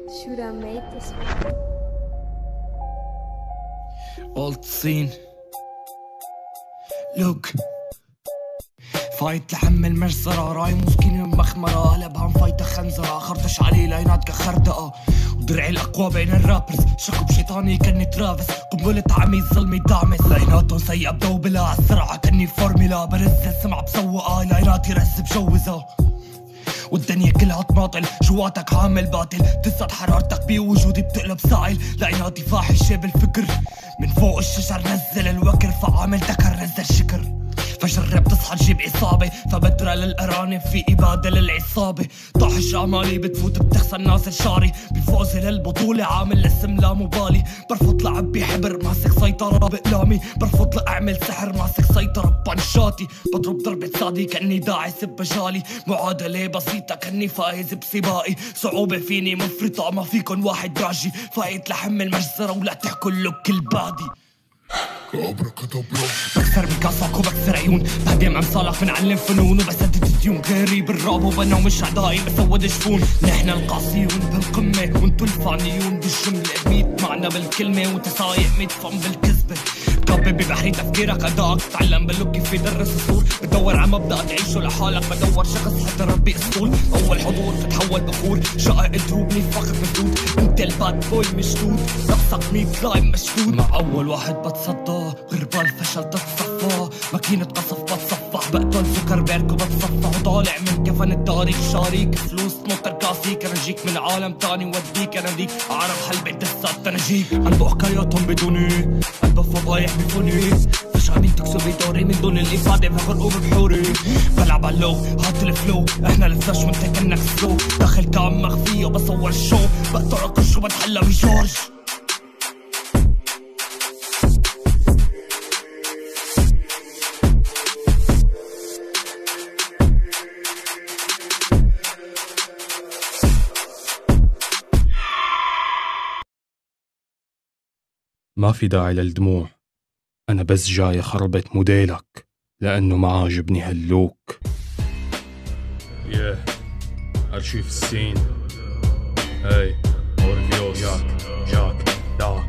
Should I made this one? Old scene. Look. فايت لحم المجزرة راي مسكين المخمرة قلبها مفايتة خنزرة خرطش عليه لينات كخردقة ودرعي الأقوى بين الرابرز شكوا بشيطاني كني ترافس قنبلة عمي الظلمي دعمس ليناتهم سيئة بدوبلة عالسرعة كني فورميلا برز السمعة بسوقها ليناتي رز بجوزها والدنيا كلها طماطل جواتك عامل باطل تسعد حرارتك بوجودي بتقلب سائل ليناتي فاحشة بالفكر من فوق الشجر نزل الوكر فعامل ذكر نزل شكر فجرب تصحى تجيب إصابة فبدرة للأرانب في إبادة للعصابة طاحش أمالي بتفوت بتخسر ناصر شعري بفوزي للبطولة عامل اسم لا مبالي برفض لعب بحبر ماسك سيطرة بأقلامي برفض لأعمل سحر ماسك سيطرة ببنشاتي بضرب ضربة صادي كأني داعس بمجالي معادلة بسيطة كأني فايز بسباقي صعوبة فيني مفرطة ما فيكن واحد براجي فايت لحم المجزرة ولا تحكوا اللوك البادي بكسر بكاسك وبكسر عيون بهدم امثالك بنعلم فنون وبسدد ديون غيري بالراب وبنا ومش اعدائي بسود جفون نحن القاسيون بالقمه وانتو الفانيون بالجمله 100 معنى بالكلمه وانت سايق 100 فم بالكذبه كابي ببحري تفكيرك ادائك تتعلم باللوك كيف يدرس الصور بتدور على مبدا تعيشه لحالك بدور شخص حتى ربي اسطول اول حضور تتحول بخور شقق تروبني فخر مفدود انت الباد بوي مشدود رقصك 100 لايم مشدود مع اول واحد بتصدى غربال فشل تتصفى ماكينة قصف بتصفح بقتل زوكربيرج وبتصفح وطالع من كفن التاريخ شاريك فلوس نوتر كاسيك انجيك من عالم تاني وديك اناديك اعرف حلبة دسات تنجيك قلبه حكاياتهم بدوني قلبه فضايح بفوني فشانين تكسبي دوري من دون الافادة بغرقوا ببحوري بلعب على اللو هات الفلو احنا الفلاش وانت كنك سلو داخل كام مخفية وبصور الشو بقطع قش وبتحلى بجورج ما في داعي للدموع أنا بس جاي خربت موديلك لأنه ما عاجبني هاللوك أرشيف السين هاي أورفيوس جاك دا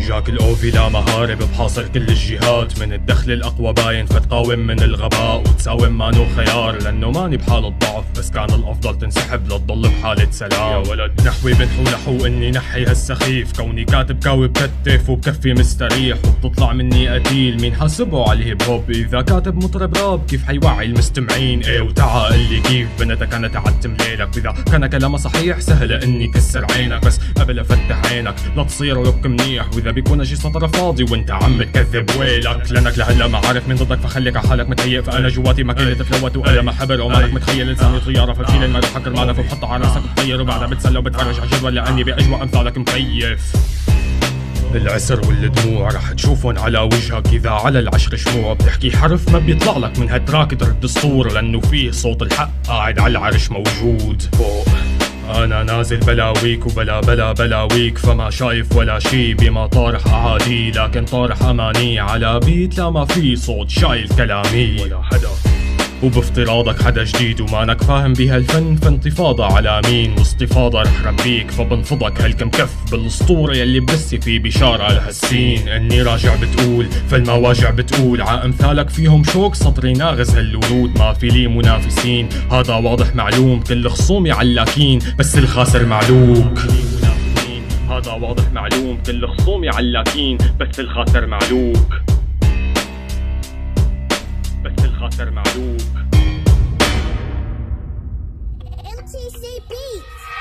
جاك الأوفي لا مهارب بحاصر كل الجهات من الدخل الأقوى باين فتقاوم من الغباء وتساوم مانو خيار لأنه ماني بحال الضعف بس كان الأفضل تنسحب لتضل بحالة سلام يا ولد نحوي بنحو إني نحي هالسخيف كوني كاتب كاوي بكتف وبكفي مستريح وبتطلع مني قتيل مين حاسبه على الهيب هوب إذا كاتب مطرب راب كيف حيوعي المستمعين ايه وتعا قلي كيف بنتك أنا تعتم ليلك إذا كان كلامه صحيح سهل إني كسر عينك بس قبل أفتح عينك لا تصير لوك منيح وإذا بيكون اجي سطر فاضي وانت عم تكذب ويلك لانك لهلا ما عارف مين ضدك فخليك على حالك متهيئ فانا جواتي ماكينة فلوت وقلم حبر ومالك متخيل لساني طياره فبشيل المال وحكر مالك وبحطه على راسك بطير وبعدها بتسلى وبتفرج على جدول لاني باجواء امثالك مكيف العسر والدموع رح تشوفن على وجهك إذا على العشر شموع بتحكي حرف ما بيطلع لك من هالتراك ترد الصور لأنه فيه صوت الحق قاعد على العرش موجود فوق أنا نازل بلاويك وبلا بلاويك فما شايف ولا شي بما طارح أعادي لكن طارح أماني على بيت لا ما في صوت شايل كلامي ولا حدا وبافتراضك حدا جديد ومانك فاهم بهالفن فانتفاضة على مين واستفاضة رح ربيك فبنفضك هالكم كف بالاسطورة يلي ببسي في بشارة لهالسين اني راجع بتقول فالمواجع بتقول ع امثالك فيهم شوك سطري ناغز هالورود ما في لي منافسين هذا واضح معلوم كل خصومي علاكين بس الخاسر معلوك هذا واضح معلوم كل خصومي علاكين بس الخاسر معلوك بس الخاسر معلوك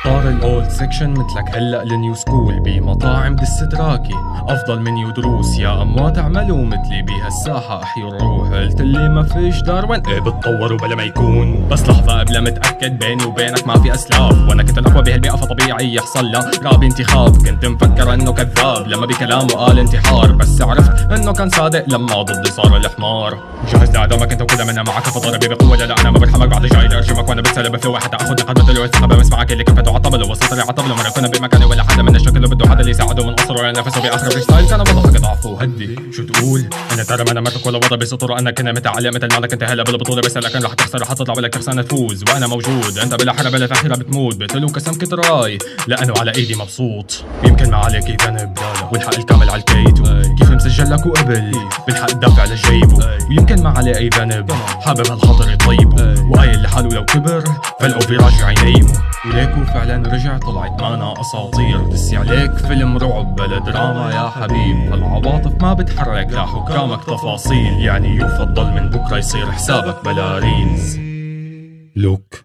صار الاولد سكشن مثلك هلا النيو سكول بمطاعم دستراكي افضل منيو دروس يا اموات اعملوا مثلي بهالساحه احيوا الروح قلتلي ما فيش داروين ايه بتطور وبلا ما يكون بس لحظه قبل متاكد بيني وبينك ما في اسلاف وانا كنت الاقوى بهالبيئه فطبيعي يحصل لا راب انتخاب كنت مفكر انه كذاب لما بكلامه قال انتحار بس عرفت انه كان صادق لما ضدي صار الحمار جاهز لاعدامك انت وكل منا معك فضربي بقوه لا انا ما برحمك بعد جاي لارجمك وانا بتسلى بفلوه حتى اخذ نقد مثل الثقه بسمعك اللي كفته على الطبل وسطري على الطبل ومرة كنا بمكاني ولا حدا منا شكله بده حدا اللي يساعده من قصره ولا نفسه باخر فريستايل كان بضحك ضعفه وهدي شو تقول انا ترى ما انا مرتك ولا وضع بسطور انا كنا متعلق مثل مالك انت هلا بالبطوله بس لكن رح تخسر رح تطلع ولا تخسر تفوز وانا موجود انت بلا حرب بلا تاخيره بتموت بقتلوك سمكة راي لانه على ايدي مبسوط يمكن ما عليك ذنب والحق الكامل على الكيت كيف مسجل لك وقبل بالحق تدافع لجيبه ويمكن ما عليه اي ذنب حابب هالخاطر يطيبه وقايل لحاله لو كبر فلقوا بيراجع ينيمه وليكو فعلا رجع طلعت معنا اساطير دسي عليك فيلم رعب بلا دراما يا حبيب هالعواطف ما بتحرك لا حكامك تفاصيل يعني يفضل من بكره يصير حسابك بلا ريلز. لوك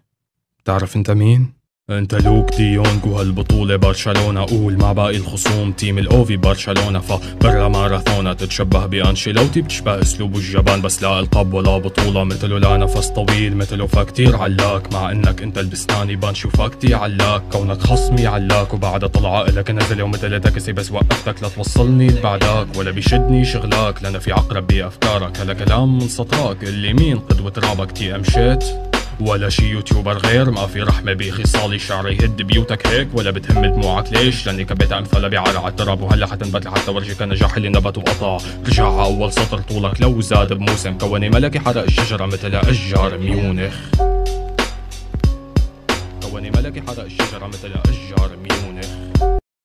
بتعرف انت مين؟ انت لوك دي يونغ وهالبطولة برشلونة قول مع باقي الخصوم تيم الاوفي برشلونة فبرا ماراثونا تتشبه بانشيلوتي بتشبه اسلوبه الجبان بس لا القاب ولا بطولة مثله لا نفس طويل مثله فكتير علاك مع انك انت البسناني بانشي وفاكتي علاك كونك خصمي علاك وبعد طلع لك نزل ومثل تكسي بس وقفتك لتوصلني لبعدك ولا بيشدني شغلاك لأنا في عقرب بأفكارك هلا كلام من سطراك اللي مين قدوة رابك تي امشيت ولا شي يوتيوبر غير ما في رحمة بخصالي شعري يهد بيوتك هيك ولا بتهم دموعك ليش لاني كبيت امثالها بعرق على التراب وهلا حتنبت لحتى ورجيك النجاح اللي نبت وقطع رجع على اول سطر طولك لو زاد بموسم كوني ملكي حرق الشجرة مثل اشجار ميونخ كوني ملكي حرق الشجرة مثل اشجار ميونخ